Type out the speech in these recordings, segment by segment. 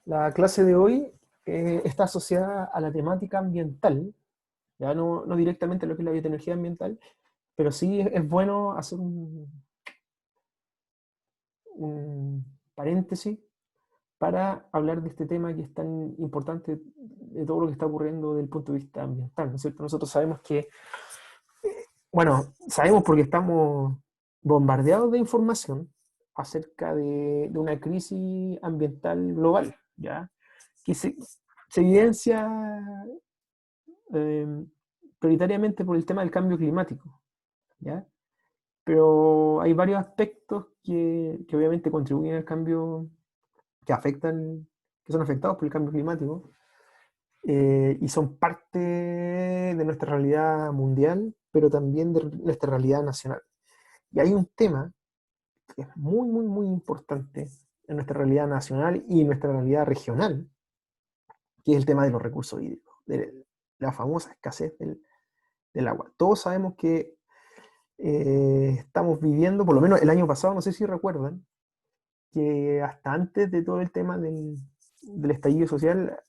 La clase de hoy está asociada a la temática ambiental, ya no directamente a lo que es la bioenergía ambiental, pero sí es bueno hacer un paréntesis para hablar de este tema que es tan importante de todo lo que está ocurriendo desde el punto de vista ambiental, ¿no es cierto? Nosotros sabemos que, bueno, sabemos porque estamos bombardeados de información acerca de una crisis ambiental global, ¿ya? Que se evidencia eh, prioritariamente por el tema del cambio climático, ¿ya? Pero hay varios aspectos que obviamente contribuyen al cambio, que afectan, que son afectados por el cambio climático, y son parte de nuestra realidad mundial, pero también de nuestra realidad nacional. Y hay un tema que es muy importante en nuestra realidad nacional y en nuestra realidad regional, que es el tema de los recursos hídricos, de la famosa escasez del agua. Todos sabemos que estamos viviendo, por lo menos el año pasado, no sé si recuerdan, que hasta antes de todo el tema del estallido social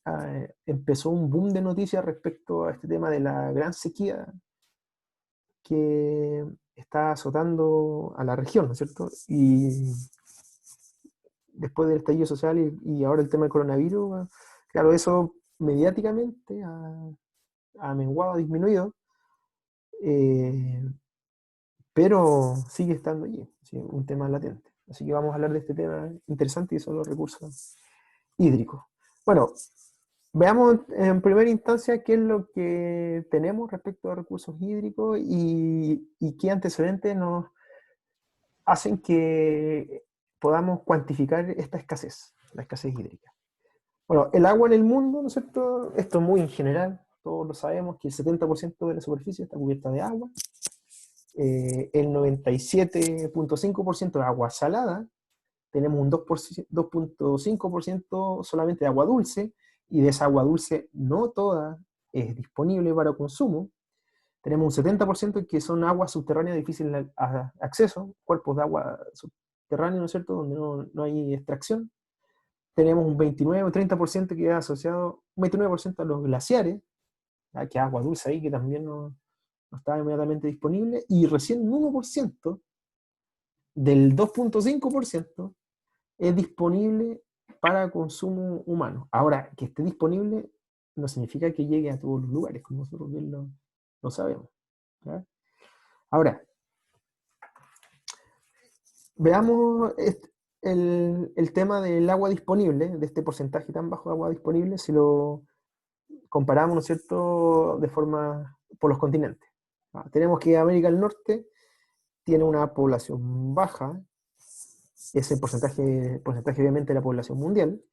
empezó un boom de noticias respecto a este tema de la gran sequía que está azotando a la región, ¿no es cierto? Y después del estallido social y ahora el tema del coronavirus, claro, eso mediáticamente ha menguado, ha disminuido, eh, pero sigue estando allí, ¿sí? Un tema latente. Así que vamos a hablar de este tema interesante y son los recursos hídricos. Bueno, veamos en primera instancia qué es lo que tenemos respecto a recursos hídricos y qué antecedentes nos hacen que podamos cuantificar esta escasez, la escasez hídrica. Bueno, el agua en el mundo, ¿no es cierto? Esto es muy en general, todos lo sabemos, que el 70% de la superficie está cubierta de agua, el 97,5% de agua salada, tenemos un 2,5% solamente de agua dulce, y de esa agua dulce no toda es disponible para consumo. Tenemos un 70% que son aguas subterráneas de difícil acceso, cuerpos de agua subterráneos, ¿no es cierto?, donde no hay extracción. Tenemos un 29 o 30% que es asociado, un 29% a los glaciares, que es agua dulce ahí que también no está inmediatamente disponible, y recién un 1% del 2,5% es disponible para consumo humano. Ahora, que esté disponible no significa que llegue a todos los lugares, como nosotros bien lo sabemos. ¿Ya? Ahora, veamos el tema del agua disponible, de este porcentaje tan bajo de agua disponible, si lo comparamos, ¿no es cierto?, de forma por los continentes. Tenemos que América del Norte tiene una población baja, es el porcentaje obviamente de la población mundial,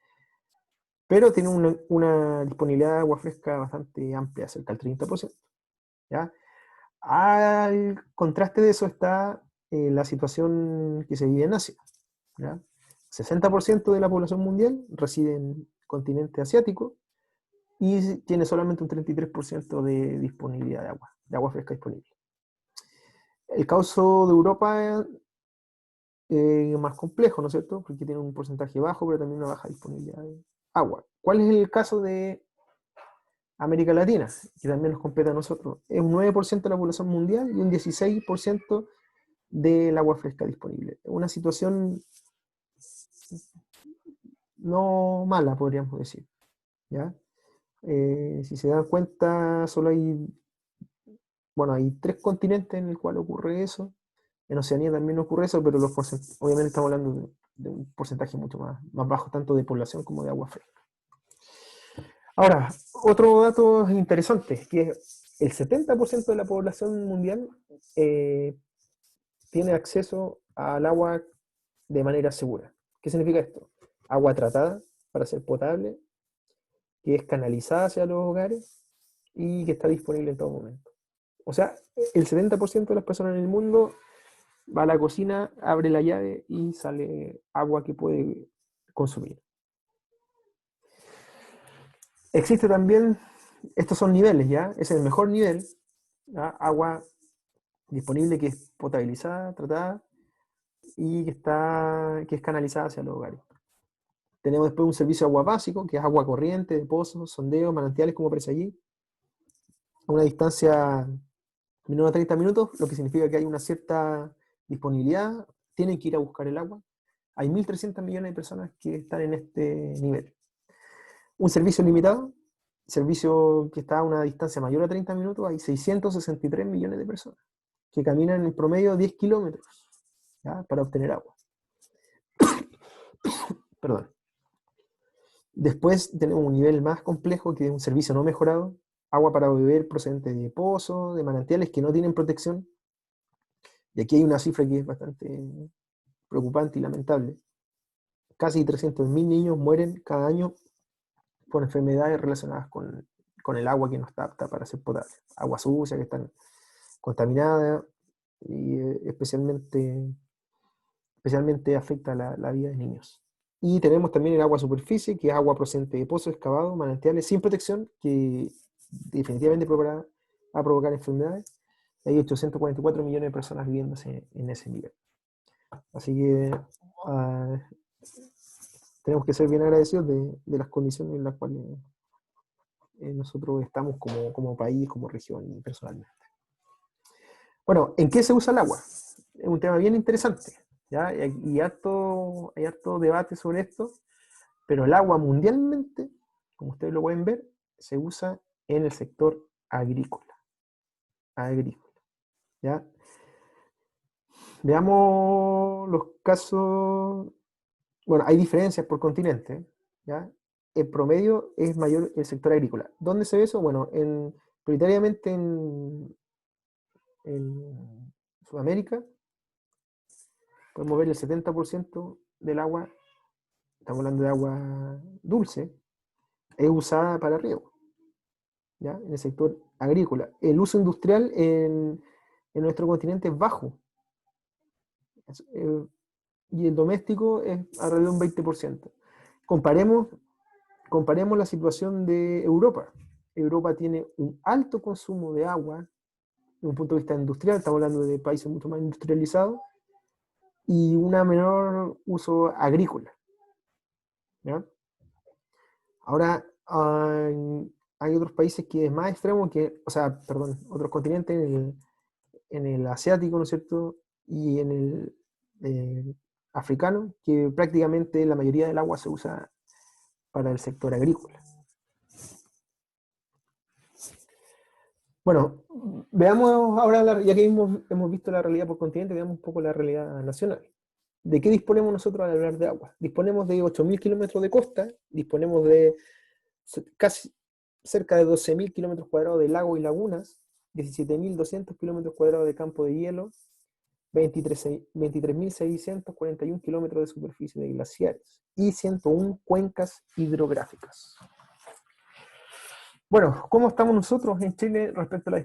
pero tiene una disponibilidad de agua fresca bastante amplia, cerca del 30%. ¿Ya? Al contraste de eso está la situación que se vive en Asia. ¿Ya? 60% de la población mundial reside en el continente asiático y tiene solamente un 33% de disponibilidad de agua fresca disponible. El caso de Europa es más complejo, ¿no es cierto? Porque tiene un porcentaje bajo, pero también una baja disponibilidad de agua. ¿Cuál es el caso de América Latina, que también nos compete a nosotros? Es un 9% de la población mundial y un 16% del agua fresca disponible. Una situación no mala, podríamos decir. ¿Ya? Si se dan cuenta, solo hay 3 continentes en el cual ocurre eso. En Oceanía también ocurre eso, pero obviamente estamos hablando de un porcentaje mucho más bajo, tanto de población como de agua fresca. Ahora, otro dato interesante, que el 70% de la población mundial eh, tiene acceso al agua de manera segura. ¿Qué significa esto? Agua tratada para ser potable, que es canalizada hacia los hogares y que está disponible en todo momento. O sea, el 70% de las personas en el mundo va a la cocina, abre la llave y sale agua que puede consumir. Existe también, estos son niveles, ¿ya? Es el mejor nivel, ¿ya? Agua disponible que es potabilizada, tratada y que es canalizada hacia los hogares. Tenemos después un servicio de agua básico, que es agua corriente, de pozos, sondeos, manantiales, como aparece allí, a una distancia menor a 30 minutos, lo que significa que hay una cierta disponibilidad, tienen que ir a buscar el agua. Hay 1.300 millones de personas que están en este nivel. Un servicio limitado, servicio que está a una distancia mayor a 30 minutos, hay 663 millones de personas que caminan en promedio 10 kilómetros, ¿ya?, para obtener agua. Perdón. Después tenemos un nivel más complejo, que es un servicio no mejorado, agua para beber procedente de pozos, de manantiales que no tienen protección. Y aquí hay una cifra que es bastante preocupante y lamentable. Casi 300.000 niños mueren cada año por enfermedades relacionadas con el agua que no está apta para ser potable. Agua sucia, que está contaminada, y especialmente afecta la vida de niños. Y tenemos también el agua superficie, que es agua procedente de pozos excavados, manantiales sin protección, que definitivamente va a provocar enfermedades. Hay 844 millones de personas viviendo en ese nivel. Así que tenemos que ser bien agradecidos de las condiciones en las cuales nosotros estamos como país, como región y personalmente. Bueno, ¿en qué se usa el agua? Es un tema bien interesante, ¿ya? Y hay harto debate sobre esto, pero el agua mundialmente, como ustedes lo pueden ver, se usa en el sector agrícola. ¿Ya? Veamos los casos. Bueno, hay diferencias por continente, ¿ya? En promedio es mayor el sector agrícola. ¿Dónde se ve eso? Bueno, prioritariamente en Sudamérica, podemos ver el 70% del agua, estamos hablando de agua dulce, es usada para riego, ¿ya?, en el sector agrícola. El uso industrial en nuestro continente es bajo, y el doméstico es alrededor de un 20%. Comparemos la situación de Europa. Europa tiene un alto consumo de agua desde un punto de vista industrial, estamos hablando de países mucho más industrializados, y un menor uso agrícola, ¿ya? Ahora, hay otros países que es más extremo, otros continentes, en el asiático, ¿no es cierto?, y en el africano, que prácticamente la mayoría del agua se usa para el sector agrícola. Bueno, veamos ahora, ya que hemos visto la realidad por continente, veamos un poco la realidad nacional. ¿De qué disponemos nosotros al hablar de agua? Disponemos de 8.000 kilómetros de costa, disponemos de casi cerca de 12.000 kilómetros cuadrados de lagos y lagunas, 17.200 kilómetros cuadrados de campo de hielo, 23.641 kilómetros de superficie de glaciares y 101 cuencas hidrográficas. Bueno, ¿cómo estamos nosotros en Chile respecto a la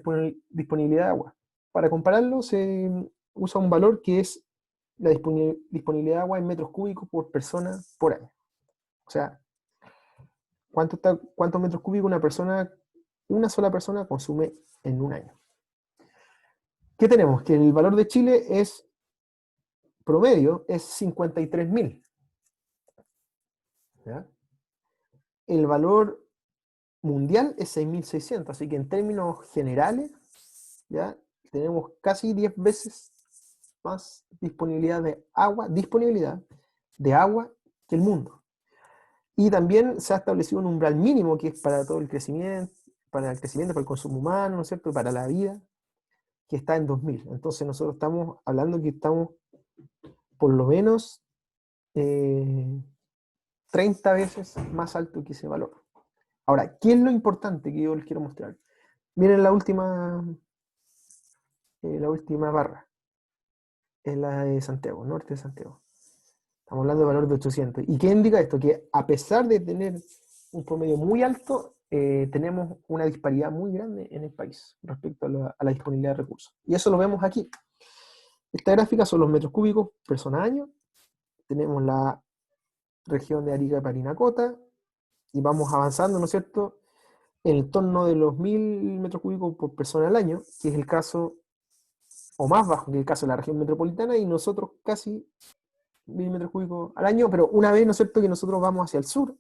disponibilidad de agua? Para compararlo, se usa un valor que es la disponibilidad de agua en metros cúbicos por persona por año. O sea, ¿cuántos metros cúbicos una sola persona consume en un año? ¿Qué tenemos? Que el valor de Chile promedio es 53.000. ¿Ya? El valor mundial es 6.600, así que en términos generales, ¿ya?, tenemos casi 10 veces más disponibilidad de agua que el mundo. Y también se ha establecido un umbral mínimo que es para todo el crecimiento, para el consumo humano, ¿no es cierto?, para la vida, que está en 2.000. Entonces nosotros estamos hablando que estamos por lo menos 30 veces más alto que ese valor. Ahora, ¿qué es lo importante que yo les quiero mostrar? Miren la última barra, es la de Santiago, norte de Santiago. Estamos hablando de valor de 800. ¿Y qué indica esto? Que a pesar de tener un promedio muy alto, tenemos una disparidad muy grande en el país respecto a la disponibilidad de recursos. Y eso lo vemos aquí. Esta gráfica son los metros cúbicos persona año. Tenemos la región de Arica y Parinacota, y vamos avanzando, ¿no es cierto?, en el torno de los 1.000 metros cúbicos por persona al año, que es el caso, o más bajo que el caso de la región metropolitana, y nosotros casi milímetros cúbicos al año, pero una vez, ¿no es cierto?, que nosotros vamos hacia el sur,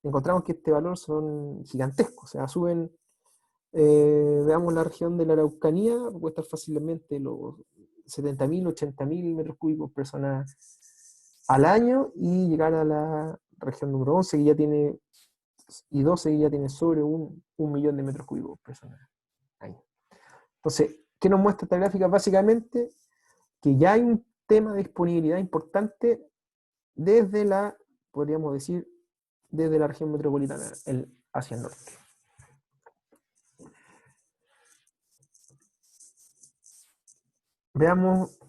encontramos que este valor son gigantescos, o sea, suben, veamos la región de la Araucanía, puede estar fácilmente los 70.000, 80.000 metros cúbicos personas al año, y llegar a la región número 11, que ya tiene, y 12, que ya tiene sobre un millón de metros cúbicos personas al año. Entonces, ¿qué nos muestra esta gráfica? Básicamente, que ya hay un tema de disponibilidad importante desde la, podríamos decir, desde la región metropolitana hacia el norte. Veamos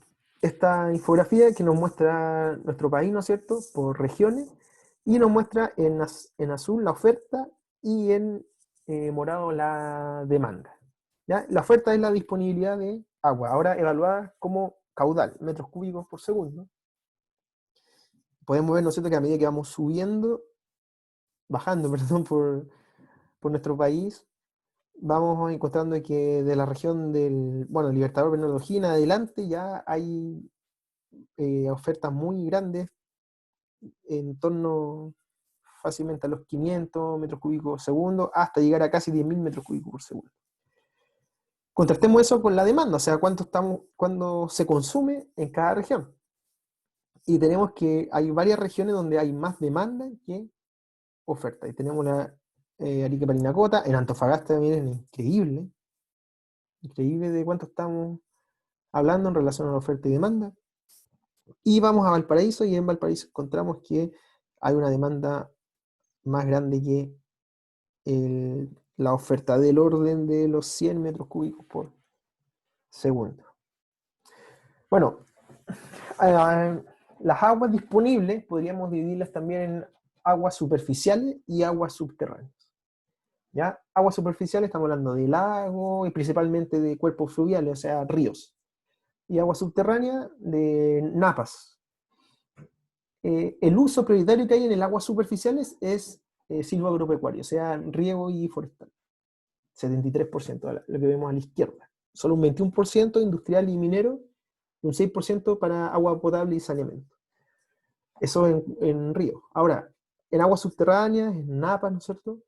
esta infografía que nos muestra nuestro país, ¿no es cierto?, por regiones, y nos muestra en azul la oferta y en morado la demanda. ¿Ya? La oferta es la disponibilidad de agua, ahora evaluada como caudal, metros cúbicos por segundo. Podemos ver, ¿no es cierto?, que a medida que vamos bajando, perdón, por nuestro país, vamos encontrando que de la región del, bueno, Libertador Bernardo O'Higgins en adelante ya hay ofertas muy grandes, en torno fácilmente a los 500 metros cúbicos por segundo, hasta llegar a casi 10.000 metros cúbicos por segundo. Contrastemos eso con la demanda, o sea, cuánto se consume en cada región. Y tenemos que hay varias regiones donde hay más demanda que oferta. Y tenemos la Arica Parinacota, en Antofagasta también es increíble de cuánto estamos hablando en relación a la oferta y demanda. Y vamos a Valparaíso, y en Valparaíso encontramos que hay una demanda más grande que la oferta, del orden de los 100 metros cúbicos por segundo. Bueno, las aguas disponibles podríamos dividirlas también en aguas superficiales y aguas subterráneas. ¿Ya? Aguas superficiales, estamos hablando de lagos y principalmente de cuerpos fluviales, o sea, ríos. Y agua subterránea, de napas. El uso prioritario que hay en el aguas superficiales es silvoagropecuario, o sea, riego y forestal. 73%, lo que vemos a la izquierda. Solo un 21% industrial y minero, y un 6% para agua potable y saneamiento. Eso en río. Ahora, en aguas subterráneas, en napas, ¿no es cierto?,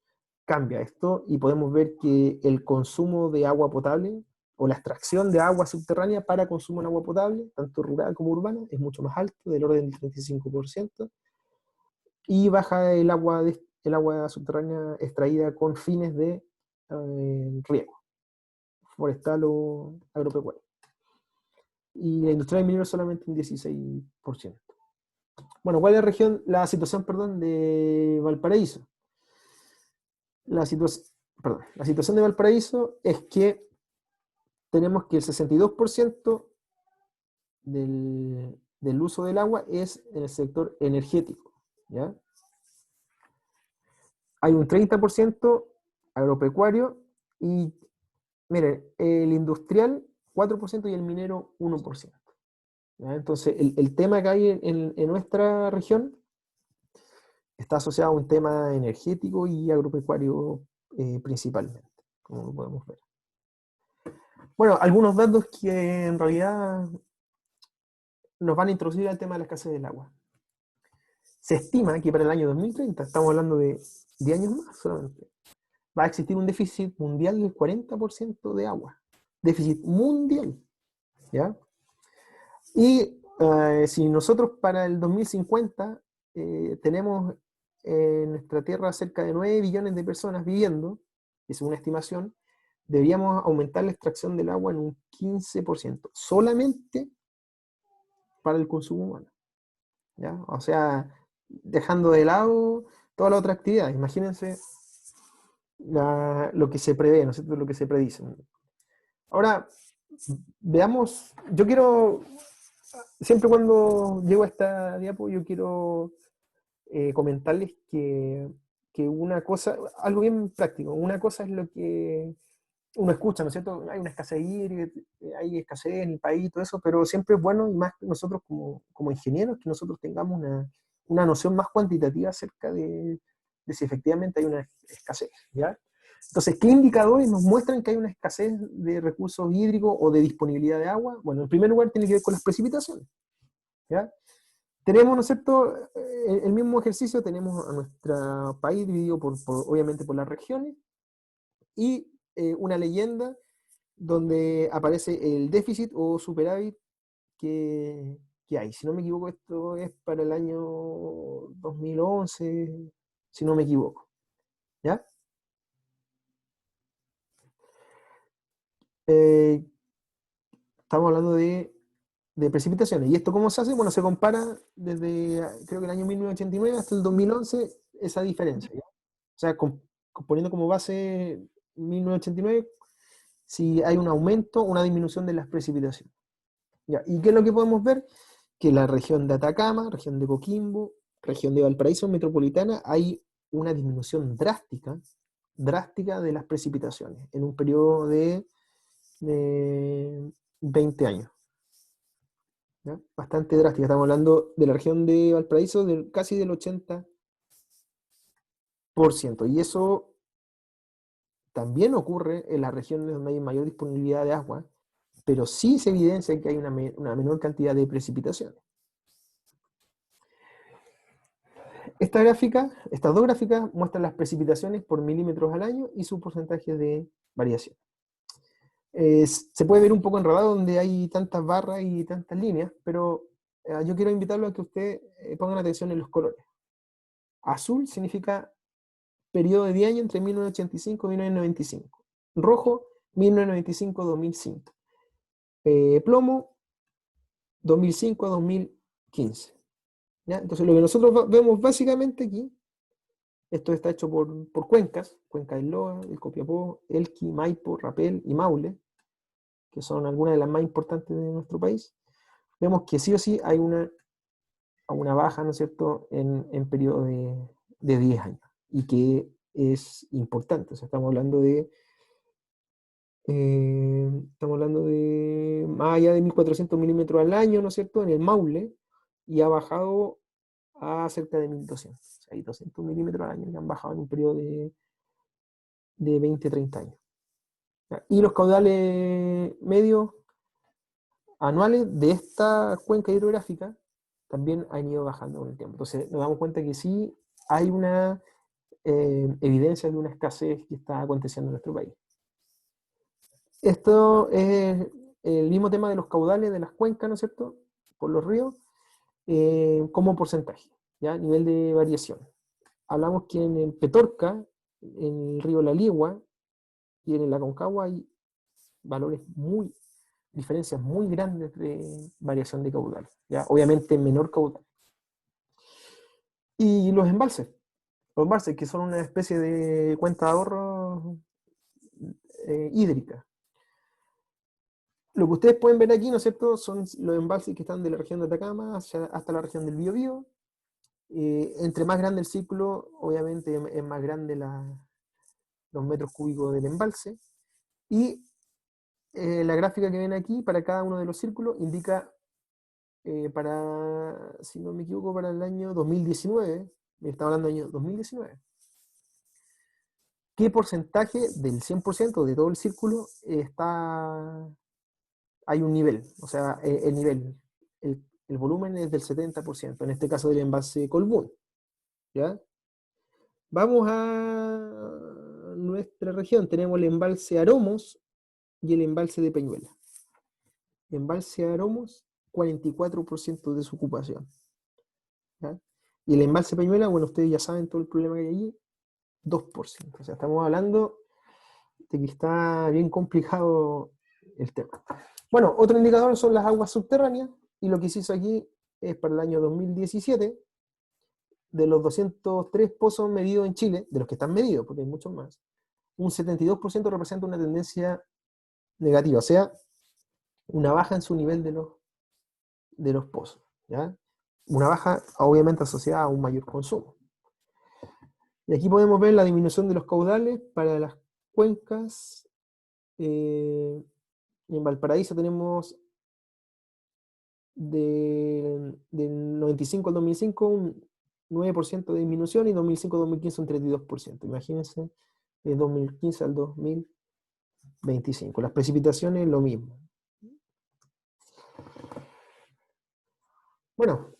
cambia esto y podemos ver que el consumo de agua potable o la extracción de agua subterránea para consumo en agua potable, tanto rural como urbana, es mucho más alto, del orden del 35%, y baja el agua subterránea extraída con fines de riego, forestal o agropecuario. Y la industria minera solamente un 16%. Bueno, ¿cuál es la situación, de Valparaíso? La situación de Valparaíso es que tenemos que el 62% del uso del agua es en el sector energético, ¿ya? Hay un 30% agropecuario y, miren, el industrial 4% y el minero 1%. ¿Ya? Entonces, el tema que hay en nuestra región está asociado a un tema energético y agropecuario principalmente, como lo podemos ver. Bueno, algunos datos que en realidad nos van a introducir al tema de la escasez del agua. Se estima que para el año 2030, estamos hablando de 10 años más solamente, va a existir un déficit mundial del 40% de agua. Déficit mundial, ¿ya? Y si nosotros para el 2050 tenemos en nuestra Tierra cerca de 9 billones de personas viviendo, es una estimación, deberíamos aumentar la extracción del agua en un 15%, solamente para el consumo humano, ¿ya? O sea, dejando de lado toda la otra actividad. Imagínense lo que se prevé, ¿no es cierto?, lo que se predice. Ahora, veamos, yo quiero, siempre cuando llego a esta diapo, yo quiero comentarles que una cosa, algo bien práctico, una cosa es lo que uno escucha, ¿no es cierto? Hay una escasez hídrica, hay escasez en el país y todo eso, pero siempre es bueno, y más que nosotros como ingenieros, que nosotros tengamos una noción más cuantitativa acerca de si efectivamente hay una escasez, ¿ya? Entonces, ¿qué indicadores nos muestran que hay una escasez de recursos hídricos o de disponibilidad de agua? Bueno, en primer lugar tiene que ver con las precipitaciones, ¿ya? Tenemos, ¿no es cierto?, el mismo ejercicio, tenemos a nuestro país dividido obviamente por las regiones, y una leyenda donde aparece el déficit o superávit que hay. Si no me equivoco, esto es para el año 2011, si no me equivoco. ¿Ya? Eh, Estamos hablando de precipitaciones. ¿Y esto cómo se hace? Bueno, se compara desde, creo que el año 1989 hasta el 2011, esa diferencia. ¿Ya? O sea, poniendo como base 1989, si hay un aumento o una disminución de las precipitaciones. ¿Ya? ¿Y qué es lo que podemos ver? Que la región de Atacama, región de Coquimbo, región de Valparaíso metropolitana, hay una disminución drástica de las precipitaciones en un periodo de 20 años. ¿Ya? Bastante drástica. Estamos hablando de la región de Valparaíso casi del 80%. Y eso también ocurre en las regiones donde hay mayor disponibilidad de agua, pero sí se evidencia que hay una menor cantidad de precipitaciones. Estas dos gráficas muestran las precipitaciones por milímetros al año y su porcentaje de variación. Se puede ver un poco enredado donde hay tantas barras y tantas líneas, pero yo quiero invitarlo a que ustedes pongan atención en los colores. Azul significa periodo de 10 años entre 1985 y 1995. Rojo, 1995-2005. Plomo, 2005 a 2015. ¿Ya? Entonces lo que nosotros vemos básicamente aquí, esto está hecho por cuencas, Cuenca del Loa, el Copiapó, Elqui, Maipo, Rapel y Maule, que son algunas de las más importantes de nuestro país. Vemos que sí o sí hay una baja, ¿no es cierto?, en periodo de 10 años, y que es importante. O sea, estamos hablando de más allá de 1400 milímetros al año, ¿no es cierto?, en el Maule, y ha bajado a cerca de 1200. O sea, hay 200 milímetros al año que han bajado en un periodo de 20, 30 años. Y los caudales medios anuales de esta cuenca hidrográfica también han ido bajando con el tiempo. Entonces nos damos cuenta que sí hay una evidencia de una escasez que está aconteciendo en nuestro país. Esto es el mismo tema de los caudales de las cuencas, ¿no es cierto?, por los ríos, como porcentaje, ¿ya? Nivel de variación. Hablamos que en el Petorca, en el río La Ligua y en el Aconcagua hay valores diferencias muy grandes de variación de caudal, ¿ya? Obviamente menor caudal. Y los embalses que son una especie de cuenta de ahorro hídrica. Lo que ustedes pueden ver aquí, ¿no es cierto?, son los embalses que están de la región de Atacama hasta la región del Biobío. Entre más grande el ciclo, obviamente es más grande los metros cúbicos del embalse. Y la gráfica que ven aquí, para cada uno de los círculos, indica, si no me equivoco, para el año 2019, estamos hablando del año 2019, qué porcentaje del 100% de todo el círculo hay un nivel, o sea, el nivel, el volumen es del 70%, en este caso del embalse Colbún, ¿ya? Vamos a nuestra región, tenemos el embalse Aromos y el embalse de Peñuela. Embalse Aromos, 44% de su ocupación, ¿ya? Y el embalse Peñuela, bueno, ustedes ya saben todo el problema que hay allí, 2%. O sea, estamos hablando de que está bien complicado el tema. Bueno, otro indicador son las aguas subterráneas, y lo que se hizo aquí es para el año 2017, de los 203 pozos medidos en Chile, de los que están medidos, porque hay muchos más, un 72% representa una tendencia negativa, o sea, una baja en su nivel de los pozos, ¿ya? Una baja obviamente asociada a un mayor consumo. Y aquí podemos ver la disminución de los caudales para las cuencas. En Valparaíso tenemos del 95 al 2005 un 9% de disminución, y 2005 al 2015 un 32%. Imagínense, de 2015 al 2025. Las precipitaciones, lo mismo. Bueno,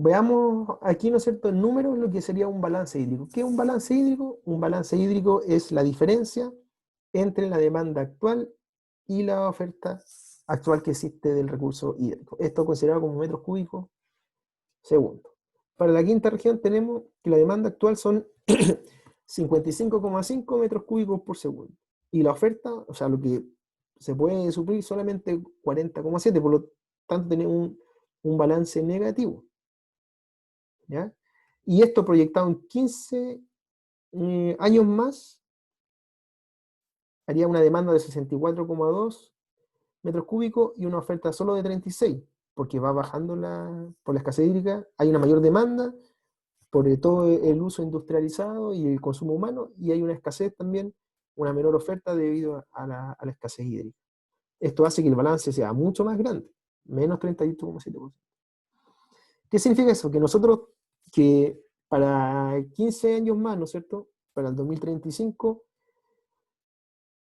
veamos aquí, ¿no es cierto?, en números lo que sería un balance hídrico. ¿Qué es un balance hídrico? Un balance hídrico es la diferencia entre la demanda actual y la oferta actual que existe del recurso hídrico. Esto considerado como metros cúbicos segundo. Para la quinta región tenemos que la demanda actual son 55,5 metros cúbicos por segundo. Y la oferta, o sea, lo que se puede suplir solamente 40,7, por lo tanto tenemos un balance negativo. ¿Ya? Y esto proyectado en 15 años más, haría una demanda de 64,2 metros cúbicos y una oferta solo de 36, porque va bajando por la escasez hídrica, hay una mayor demanda por todo el uso industrializado y el consumo humano, y hay una escasez también, una menor oferta debido a la escasez hídrica. Esto hace que el balance sea mucho más grande, menos 38,7%. ¿Qué significa eso? Que nosotros, que para 15 años más, ¿no es cierto?, para el 2035,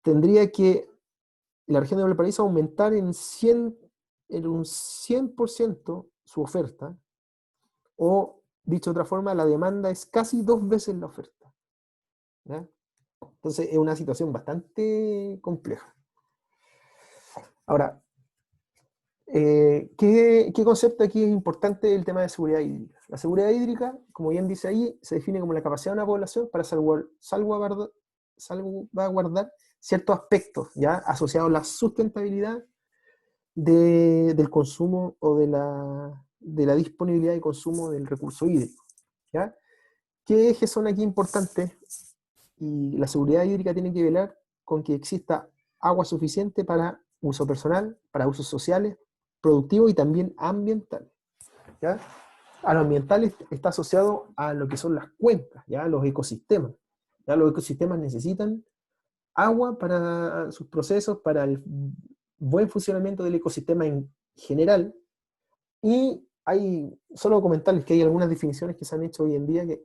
tendría que la región de Valparaíso aumentar en un 100% su oferta, o dicho de otra forma, la demanda es casi 2 veces la oferta. ¿Ya? Entonces es una situación bastante compleja. Ahora, ¿qué concepto aquí es importante el tema de seguridad hídrica? La seguridad hídrica, como bien dice ahí, se define como la capacidad de una población para salvaguardar ciertos aspectos ya asociados a la sustentabilidad del consumo o de la disponibilidad y consumo del recurso hídrico. ¿Ya? ¿Qué ejes son aquí importantes? Y la seguridad hídrica tiene que velar con que exista agua suficiente para uso personal, para usos sociales, productivos y también ambientales. ¿Ya? A lo ambiental está asociado a lo que son las cuencas, ¿ya? Los ecosistemas. ¿Ya? Los ecosistemas necesitan agua para sus procesos, para el buen funcionamiento del ecosistema en general. Y hay, solo comentarles que hay algunas definiciones que se han hecho hoy en día que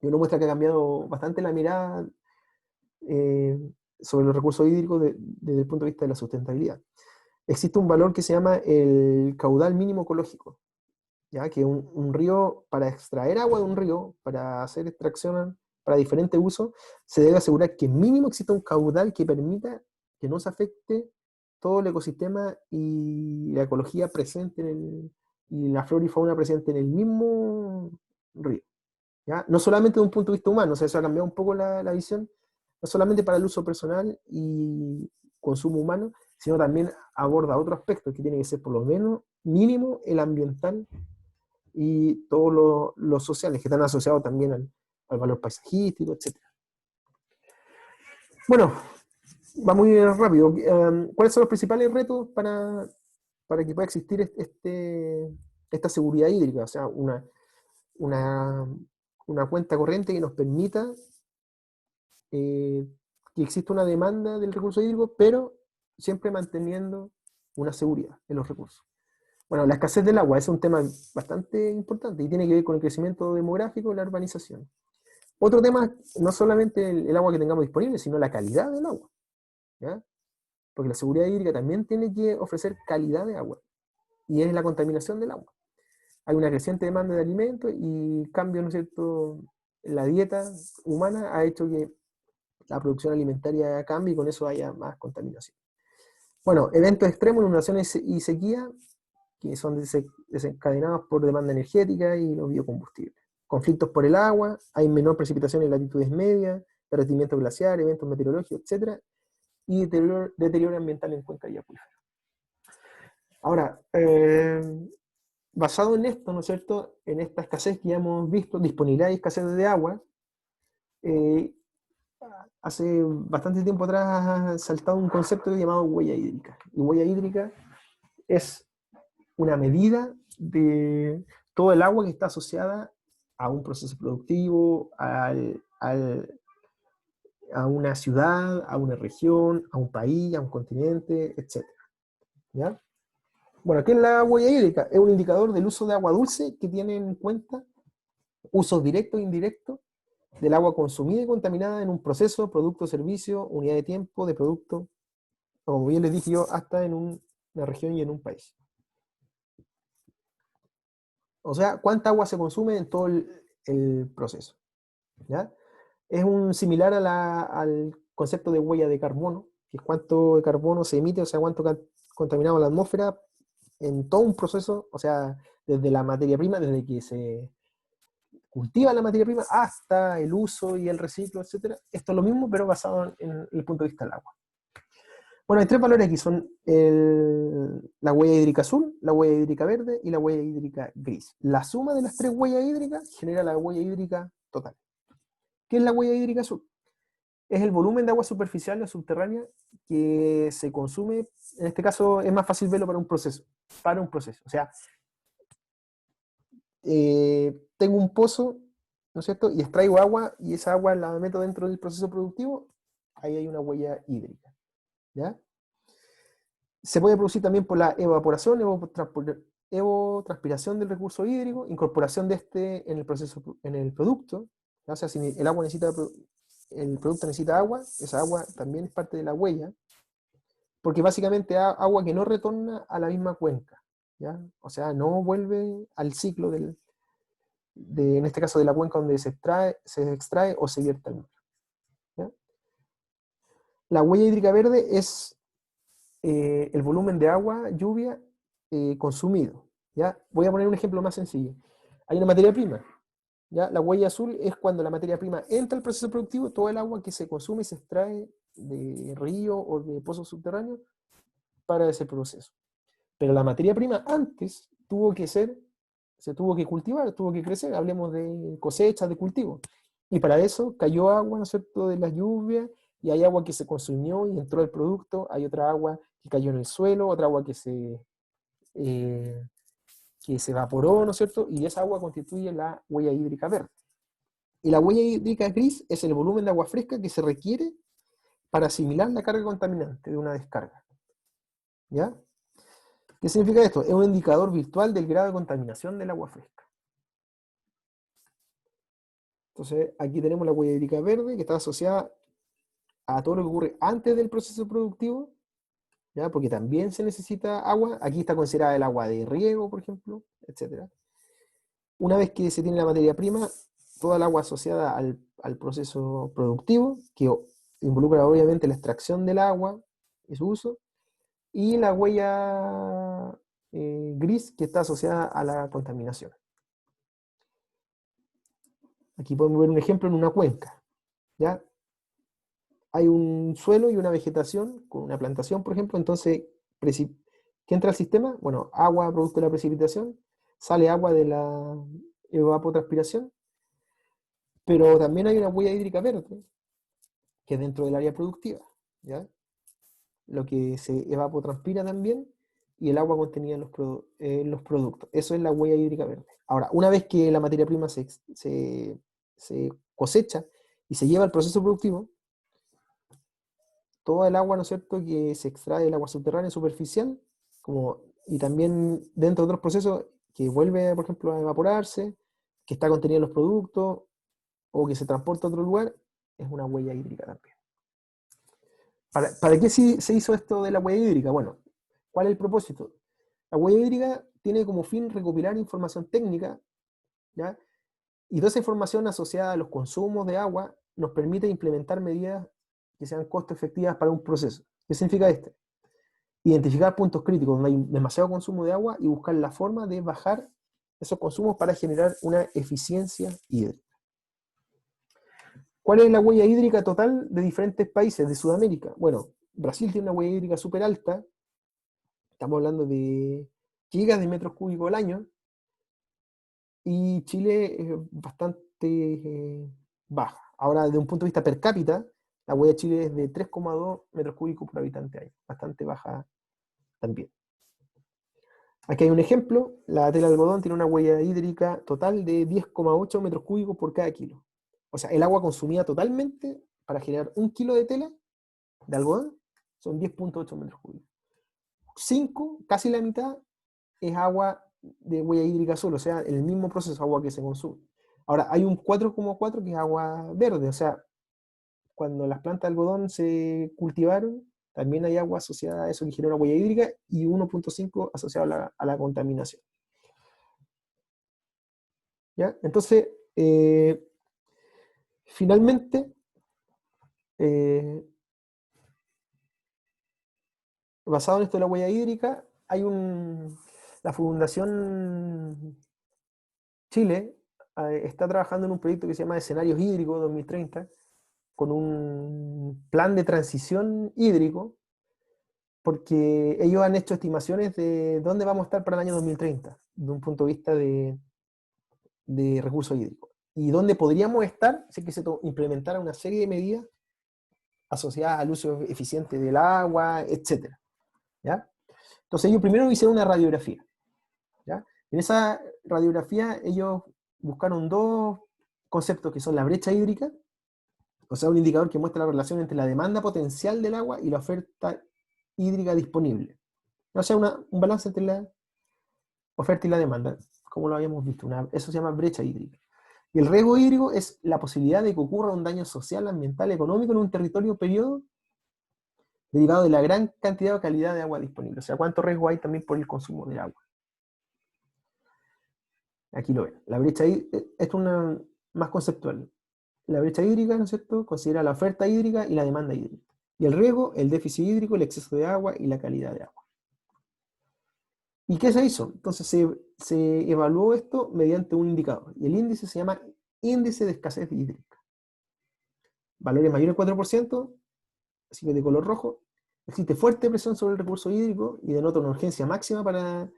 uno muestra que ha cambiado bastante la mirada eh, sobre los recursos hídricos desde el punto de vista de la sustentabilidad. Existe un valor que se llama el caudal mínimo ecológico, ¿ya? Que un río, para extraer agua de un río, para hacer extracción para diferentes usos, se debe asegurar que mínimo exista un caudal que permita que no se afecte todo el ecosistema y la ecología presente y la flora y fauna presente en el mismo río. ¿Ya? No solamente desde un punto de vista humano, o sea, eso ha cambiado un poco la visión, no solamente para el uso personal y consumo humano, sino también aborda otro aspecto que tiene que ser por lo menos mínimo el ambiental y todos los sociales que están asociados también al valor paisajístico, etc. Bueno, va muy rápido. ¿Cuáles son los principales retos para que pueda existir esta seguridad hídrica? O sea, una, una cuenta corriente que nos permita que exista una demanda del recurso hídrico, pero siempre manteniendo una seguridad en los recursos. Bueno, la escasez del agua es un tema bastante importante y tiene que ver con el crecimiento demográfico y la urbanización. Otro tema, no solamente el agua que tengamos disponible, sino la calidad del agua. ¿Ya? Porque la seguridad hídrica también tiene que ofrecer calidad de agua, y es la contaminación del agua. Hay una creciente demanda de alimentos y cambio, ¿no es cierto? La dieta humana ha hecho que la producción alimentaria cambie y con eso haya más contaminación. Bueno, eventos extremos, inundaciones y sequía, que son desencadenados por demanda energética y los biocombustibles. Conflictos por el agua, hay menor precipitación en latitudes medias, derretimiento glaciar, eventos meteorológicos, etc. Y deterioro ambiental en cuencas y acuíferos. Ahora, basado en esto, ¿no es cierto?, en esta escasez que ya hemos visto, disponibilidad y escasez de agua, hace bastante tiempo atrás ha saltado un concepto llamado huella hídrica. Y huella hídrica es una medida de todo el agua que está asociada a un proceso productivo, a una ciudad, a una región, a un país, a un continente, etc. ¿Ya? Bueno, ¿qué es la huella hídrica? Es un indicador del uso de agua dulce que tiene en cuenta usos directos e indirectos del agua consumida y contaminada en un proceso, producto, servicio, unidad de tiempo, de producto, como bien les dije yo, hasta en una región y en un país. O sea, cuánta agua se consume en todo el proceso. ¿Ya? Es un similar al concepto de huella de carbono, que es cuánto de carbono se emite, o sea, cuánto contaminamos la atmósfera en todo un proceso, o sea, desde la materia prima, desde que se cultiva la materia prima hasta el uso y el reciclo, etcétera. Esto es lo mismo, pero basado en el punto de vista del agua. Bueno, hay tres valores aquí, son la huella hídrica azul, la huella hídrica verde y la huella hídrica gris. La suma de las tres huellas hídricas genera la huella hídrica total. ¿Qué es la huella hídrica azul? Es el volumen de agua superficial o subterránea que se consume, en este caso es más fácil verlo para un proceso. O sea, tengo un pozo, ¿no es cierto? Y extraigo agua y esa agua la meto dentro del proceso productivo, ahí hay una huella hídrica, ¿ya? Se puede producir también por la evaporación, evotranspiración del recurso hídrico, incorporación de este en el proceso, en el producto, ¿ya? O sea, si el agua necesita, el producto necesita agua, esa agua también es parte de la huella, porque básicamente agua que no retorna a la misma cuenca, ¿ya? O sea, no vuelve al ciclo en este caso de la cuenca donde se extrae o se vierte al mar, ¿ya? La huella hídrica verde es el volumen de agua, lluvia, consumido, ¿ya? Voy a poner un ejemplo más sencillo. Hay una materia prima, ¿ya? La huella azul es cuando la materia prima entra al proceso productivo, todo el agua que se consume y se extrae de río o de pozos subterráneos para ese proceso. Pero la materia prima antes se tuvo que cultivar, tuvo que crecer, hablemos de cosechas, de cultivo. Y para eso cayó agua, ¿no es cierto?, de las lluvias, y hay agua que se consumió y entró al producto, hay otra agua que cayó en el suelo, otra agua que se evaporó, ¿no es cierto?, y esa agua constituye la huella hídrica verde. Y la huella hídrica gris es el volumen de agua fresca que se requiere para asimilar la carga contaminante de una descarga. ¿Ya? ¿Qué significa esto? Es un indicador virtual del grado de contaminación del agua fresca. Entonces, aquí tenemos la huella hídrica verde que está asociada a todo lo que ocurre antes del proceso productivo, ¿ya? Porque también se necesita agua. Aquí está considerada el agua de riego, por ejemplo, etc. Una vez que se tiene la materia prima, toda el agua asociada al proceso productivo, que involucra obviamente la extracción del agua y su uso, y la huella gris que está asociada a la contaminación. Aquí podemos ver un ejemplo en una cuenca, ¿ya? Hay un suelo y una vegetación con una plantación, por ejemplo, entonces, ¿qué entra al sistema? Bueno, agua producto de la precipitación, sale agua de la evapotranspiración, pero también hay una huella hídrica verde, que es dentro del área productiva, ¿ya? Lo que se evapotranspira también, y el agua contenida en los productos. Eso es la huella hídrica verde. Ahora, una vez que la materia prima se cosecha y se lleva al proceso productivo, todo el agua, ¿no es cierto?, que se extrae del agua subterránea superficial, y también dentro de otros procesos que vuelve, por ejemplo, a evaporarse, que está contenida en los productos, o que se transporta a otro lugar, es una huella hídrica también. ¿Para qué se hizo esto de la huella hídrica? Bueno, ¿cuál es el propósito? La huella hídrica tiene como fin recopilar información técnica, ¿ya? Y toda esa información asociada a los consumos de agua nos permite implementar medidas que sean costo efectivas para un proceso. ¿Qué significa esto? Identificar puntos críticos donde hay demasiado consumo de agua y buscar la forma de bajar esos consumos para generar una eficiencia hídrica. ¿Cuál es la huella hídrica total de diferentes países de Sudamérica? Bueno, Brasil tiene una huella hídrica súper alta, estamos hablando de gigas de metros cúbicos al año, y Chile es bastante baja. Ahora, desde un punto de vista per cápita, la huella de Chile es de 3,2 metros cúbicos por habitante año, bastante baja también. Aquí hay un ejemplo, la tela de algodón tiene una huella hídrica total de 10,8 metros cúbicos por cada kilo. O sea, el agua consumida totalmente para generar un kilo de tela de algodón son 10,8 metros cúbicos. 5, casi la mitad, es agua de huella hídrica azul, o sea, el mismo proceso de agua que se consume. Ahora, hay un 4,4 que es agua verde, o sea, cuando las plantas de algodón se cultivaron, también hay agua asociada a eso que genera una huella hídrica, y 1,5 asociado a la contaminación. ¿ya? Entonces, finalmente, eh, basado en esto de la huella hídrica, la Fundación Chile está trabajando en un proyecto que se llama Escenarios Hídricos 2030, con un plan de transición hídrico, porque ellos han hecho estimaciones de dónde vamos a estar para el año 2030, de un punto de vista de recursos hídricos, y dónde podríamos estar si es que se implementara una serie de medidas asociadas al uso eficiente del agua, etcétera, ¿ya? Entonces ellos primero hicieron una radiografía, ¿ya? En esa radiografía ellos buscaron dos conceptos que son la brecha hídrica, o sea, un indicador que muestra la relación entre la demanda potencial del agua y la oferta hídrica disponible. O sea, un balance entre la oferta y la demanda, como lo habíamos visto. Eso se llama brecha hídrica. Y el riesgo hídrico es la posibilidad de que ocurra un daño social, ambiental, económico en un territorio o periodo derivado de la gran cantidad o calidad de agua disponible. O sea, cuánto riesgo hay también por el consumo del agua. Aquí lo ven. La brecha hídrica es una más conceptual. La brecha hídrica, ¿no es cierto?, considera la oferta hídrica y la demanda hídrica. Y el riesgo, el déficit hídrico, el exceso de agua y la calidad de agua. ¿Y qué se hizo? Entonces se evaluó esto mediante un indicador. Y el índice se llama índice de escasez hídrica. Valores mayores al 4%, así que de color rojo. Existe fuerte presión sobre el recurso hídrico y denota una urgencia máxima para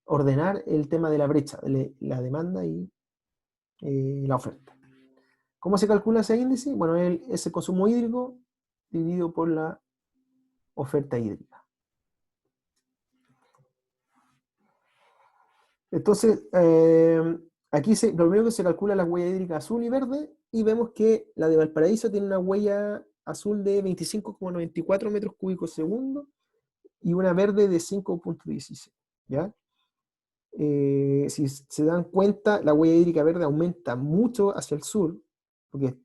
ordenar el tema de la brecha, de la demanda y la oferta. ¿Cómo se calcula ese índice? Bueno, es el consumo hídrico dividido por la oferta hídrica. Entonces, aquí lo primero que se calcula es la huella hídrica azul y verde, y vemos que la de Valparaíso tiene una huella azul de 25,94 metros cúbicos segundo y una verde de 5,16. ¿Ya? Si se dan cuenta, la huella hídrica verde aumenta mucho hacia el sur, porque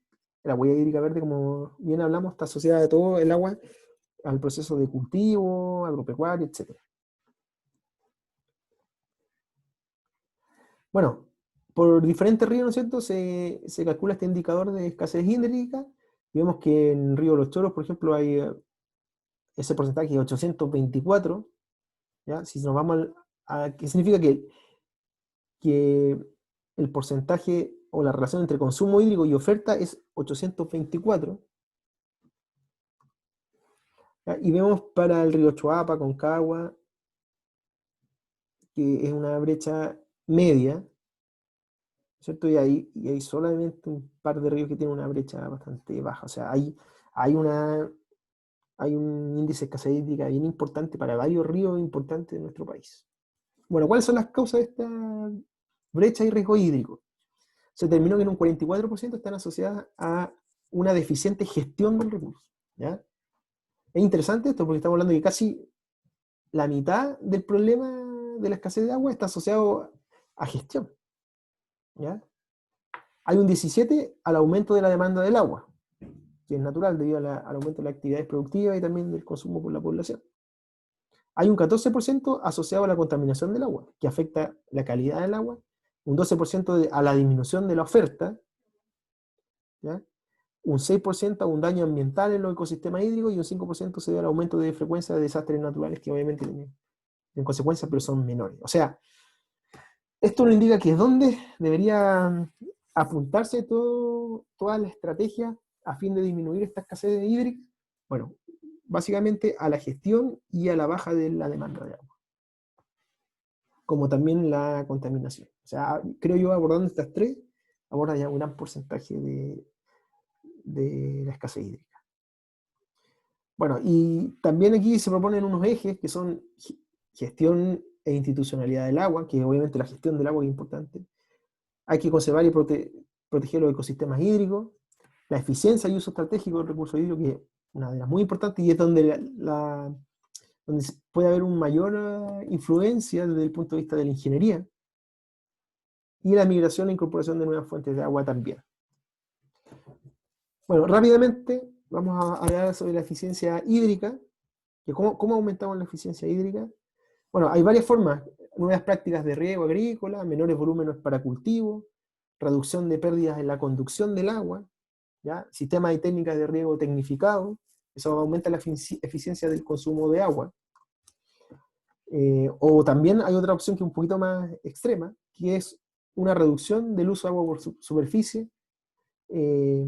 la huella hídrica verde, como bien hablamos, está asociada a todo el agua al proceso de cultivo, agropecuario, etc. Bueno, por diferentes ríos, ¿no es cierto?, se calcula este indicador de escasez hídrica, y vemos que en Río Los Choros, por ejemplo, hay ese porcentaje de 824, ¿ya? Si nos vamos ¿qué significa que el porcentaje o la relación entre consumo hídrico y oferta es 824? ¿Ya? Y vemos para el río Choapa, Concagua, que es una brecha media, ¿cierto? Y hay solamente un par de ríos que tienen una brecha bastante baja. O sea, hay, hay un índice de escasez hídrica bien importante para varios ríos importantes de nuestro país. Bueno, ¿cuáles son las causas de esta brecha y riesgo hídrico? Se determinó que en un 44% están asociadas a una deficiente gestión del recurso, ¿ya? Es interesante esto porque estamos hablando de que casi la mitad del problema de la escasez de agua está asociado a gestión, ¿ya? Hay un 17% al aumento de la demanda del agua, que es natural debido al aumento de las actividades productivas y también del consumo por la población. Hay un 14% asociado a la contaminación del agua, que afecta la calidad del agua, un 12% a la disminución de la oferta, ¿ya? Un 6% a un daño ambiental en los ecosistemas hídricos y un 5% se debe al aumento de frecuencia de desastres naturales que obviamente tienen consecuencias, pero son menores. O sea, esto nos indica que es donde debería apuntarse toda la estrategia a fin de disminuir esta escasez hídrica. Bueno, básicamente a la gestión y a la baja de la demanda de agua, como también la contaminación. O sea, creo yo, abordando estas tres, aborda ya un gran porcentaje de la escasez hídrica. Bueno, y también aquí se proponen unos ejes que son gestión e institucionalidad del agua, que obviamente la gestión del agua es importante. Hay que conservar y proteger los ecosistemas hídricos, la eficiencia y uso estratégico del recurso hídrico, que es una de las muy importantes y es donde, donde puede haber una mayor influencia desde el punto de vista de la ingeniería, y la migración e incorporación de nuevas fuentes de agua también. Bueno, rápidamente vamos a hablar sobre la eficiencia hídrica, que cómo aumentamos la eficiencia hídrica. Bueno, hay varias formas: nuevas prácticas de riego agrícola, menores volúmenes para cultivo, reducción de pérdidas en la conducción del agua, ¿ya? Sistemas y técnicas de riego tecnificado, eso aumenta la eficiencia del consumo de agua. O también hay otra opción que es un poquito más extrema, que es una reducción del uso de agua por superficie, eh,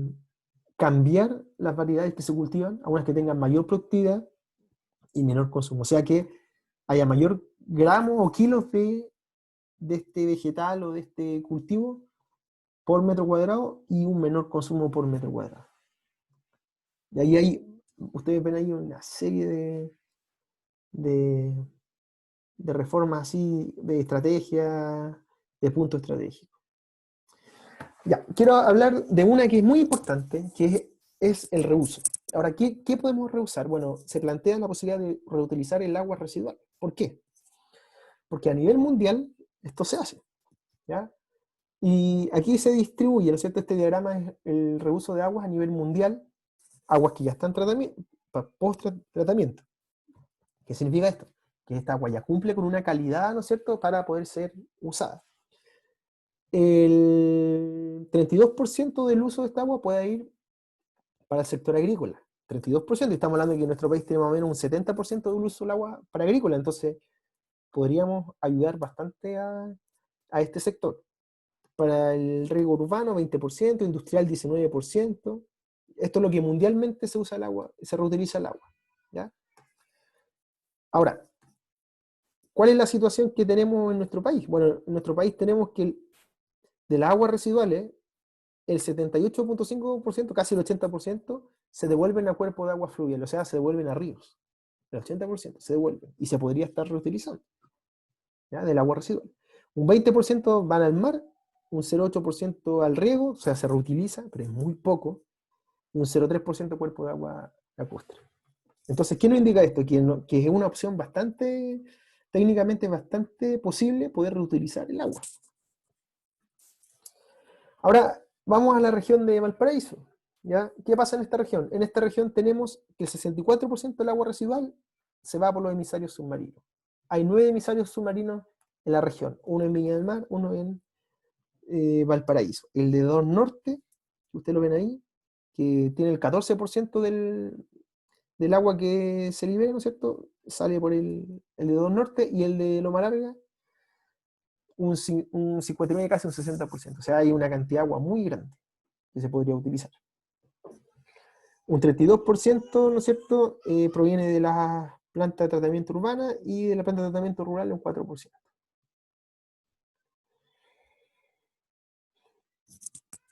cambiar las variedades que se cultivan a unas que tengan mayor productividad y menor consumo. O sea que haya mayor gramos o kilos de este vegetal o de este cultivo por metro cuadrado y un menor consumo por metro cuadrado. Y ahí ustedes ven ahí una serie de, de reformas así, de estrategia, de puntos estratégicos. Ya, quiero hablar de una que es muy importante, que es el reuso. Ahora, ¿qué podemos reusar? Bueno, se plantea la posibilidad de reutilizar el agua residual. ¿Por qué? Porque a nivel mundial esto se hace, ¿ya? Y aquí se distribuye, ¿no es cierto? Este diagrama es el reuso de aguas a nivel mundial, aguas que ya están post-tratamiento. ¿Qué significa esto? Que esta agua ya cumple con una calidad, ¿no es cierto?, para poder ser usada. El 32% del uso de esta agua puede ir para el sector agrícola. 32%, y estamos hablando de que en nuestro país tiene más o menos un 70% del uso del agua para agrícola, entonces podríamos ayudar bastante a este sector. Para el riego urbano, 20%, industrial, 19%. Esto es lo que mundialmente se usa el agua, se reutiliza el agua, ¿ya? Ahora, ¿cuál es la situación que tenemos en nuestro país? Bueno, en nuestro país tenemos que de las aguas residuales, el 78.5%, casi el 80%, se devuelven a cuerpos de agua fluvial, o sea, se devuelven a ríos. El 80% se devuelven y se podría estar reutilizando, ¿ya? Del agua residual. Un 20% van al mar, un 0,8% al riego, o sea, se reutiliza, pero es muy poco, y un 0,3% cuerpo de agua lacustre. Entonces, ¿qué nos indica esto? Que es una opción bastante, técnicamente bastante posible poder reutilizar el agua. Ahora, vamos a la región de Valparaíso, ¿ya? ¿Qué pasa en esta región? En esta región tenemos que el 64% del agua residual se va por los emisarios submarinos. Hay 9 emisarios submarinos en la región, uno en Viña del Mar, uno en Valparaíso. El de Dos Norte, ustedes lo ven ahí, que tiene el 14% del agua que se libera, ¿no es cierto? Sale por el de Dos Norte, y el de Loma Larga, un 59, casi un 60%. O sea, hay una cantidad de agua muy grande que se podría utilizar. Un 32%, ¿no es cierto?, proviene de la planta de tratamiento urbana, y de la planta de tratamiento rural un 4%.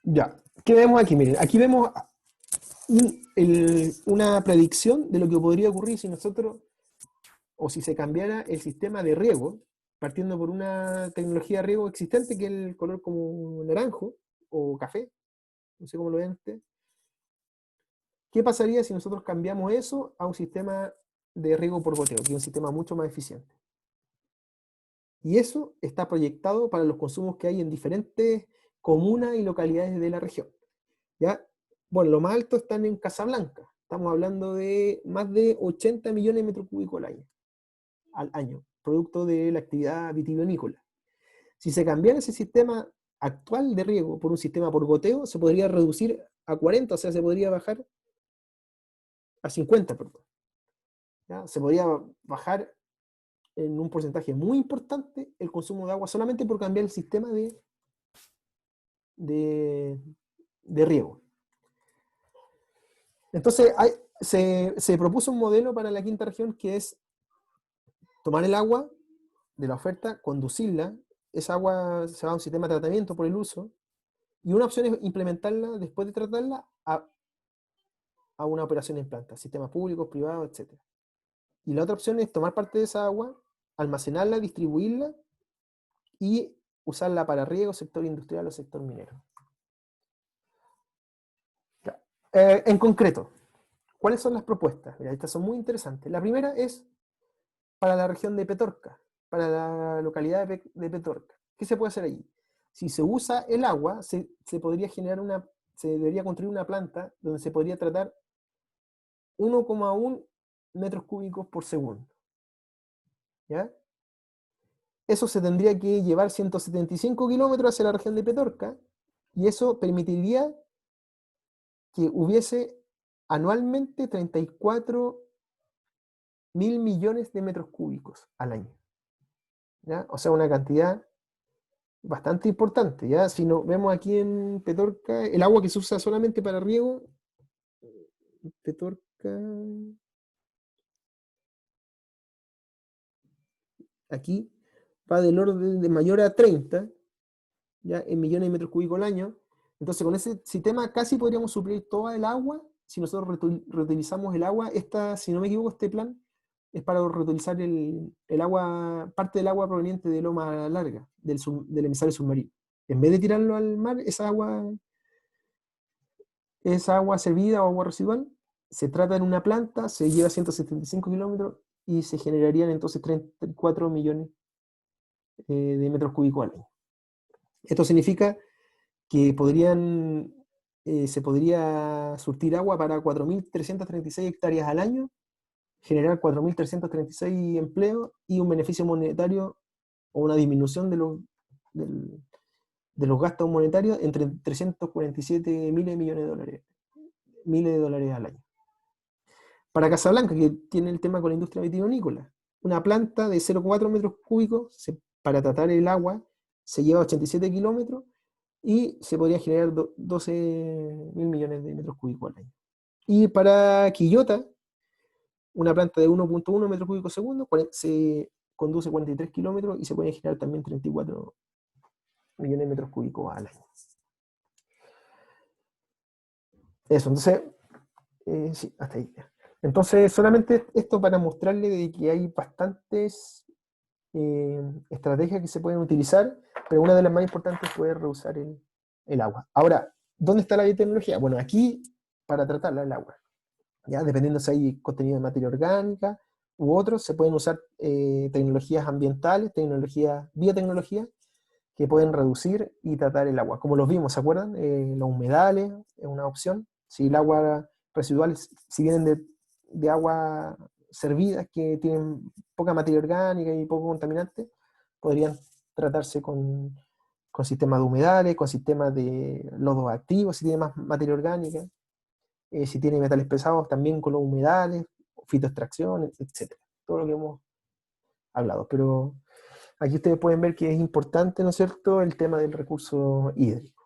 Ya, ¿qué vemos aquí? Miren, aquí vemos una predicción de lo que podría ocurrir si nosotros, o si se cambiara el sistema de riego, partiendo por una tecnología de riego existente, que es el color como naranjo o café, no sé cómo lo ven ustedes. ¿Qué pasaría si nosotros cambiamos eso a un sistema de riego por goteo, que es un sistema mucho más eficiente? Y eso está proyectado para los consumos que hay en diferentes comunas y localidades de la región, ¿ya? Bueno, lo más alto están en Casablanca. Estamos hablando de más de 80 millones de metros cúbicos al año, producto de la actividad vitivinícola. Si se cambiara ese sistema actual de riego por un sistema por goteo, se podría reducir a 40, o sea, se podría bajar a 50, perdón, ¿ya? Se podría bajar en un porcentaje muy importante el consumo de agua solamente por cambiar el sistema de, de riego. Entonces, se propuso un modelo para la quinta región, que es tomar el agua de la oferta, conducirla, esa agua se va a un sistema de tratamiento por el uso, y una opción es implementarla después de tratarla a una operación en planta, sistemas públicos, privados, etc. Y la otra opción es tomar parte de esa agua, almacenarla, distribuirla y usarla para riego, sector industrial o sector minero. En concreto, ¿cuáles son las propuestas? Mira, estas son muy interesantes. La primera es para la región de Petorca, para la localidad de Petorca. ¿Qué se puede hacer allí? Si se usa el agua, se podría generar se debería construir una planta donde se podría tratar 1,1 metros cúbicos por segundo, ¿ya? Eso se tendría que llevar 175 kilómetros hacia la región de Petorca, Y eso permitiría que hubiese anualmente 34.000 millones de metros cúbicos al año, ¿ya? O sea, una cantidad bastante importante, ¿ya? Si nos vemos aquí en Petorca, el agua que se usa solamente para riego, Petorca, aquí, va del orden de mayor a 30, ¿ya? En millones de metros cúbicos al año. Entonces, con ese sistema casi podríamos suplir toda el agua si nosotros reutilizamos el agua. Si no me equivoco, este plan es para reutilizar el agua, parte del agua proveniente de Loma Larga, del emisario submarino. En vez de tirarlo al mar, esa agua servida o agua residual se trata en una planta, se lleva 175 kilómetros y se generarían entonces 34 millones de metros cúbicos al año. Esto significa que se podría surtir agua para 4.336 hectáreas al año, generar 4.336 empleos y un beneficio monetario o una disminución del- de los gastos monetarios entre 347 miles de dólares al año. Para Casablanca, que tiene el tema con la industria vitivinícola, una planta de 0,4 metros cúbicos para tratar el agua se lleva 87 kilómetros y se podría generar 12.000 millones de metros cúbicos al año. Y para Quillota, una planta de 1,1 metros cúbicos segundo, se conduce 43 kilómetros y se pueden generar también 34 millones de metros cúbicos al año. Eso, entonces, sí, hasta ahí. Entonces, solamente esto para mostrarle de que hay bastantes estrategias que se pueden utilizar, pero una de las más importantes es poder reusar el agua. Ahora, ¿dónde está la biotecnología? Bueno, aquí para tratarla el agua. ¿Ya? Dependiendo si hay contenido de materia orgánica u otros, se pueden usar tecnologías ambientales, biotecnologías, que pueden reducir y tratar el agua. Como los vimos, ¿se acuerdan? Los humedales es una opción. Si el agua residual, si vienen de agua servidas que tienen poca materia orgánica y poco contaminante, podrían tratarse con sistemas de humedales, con sistemas de lodos activos, si tiene más materia orgánica, si tiene metales pesados, también con los humedales, fitoextracción, etc. Todo lo que hemos hablado. Pero aquí ustedes pueden ver que es importante, ¿no es cierto?, el tema del recurso hídrico.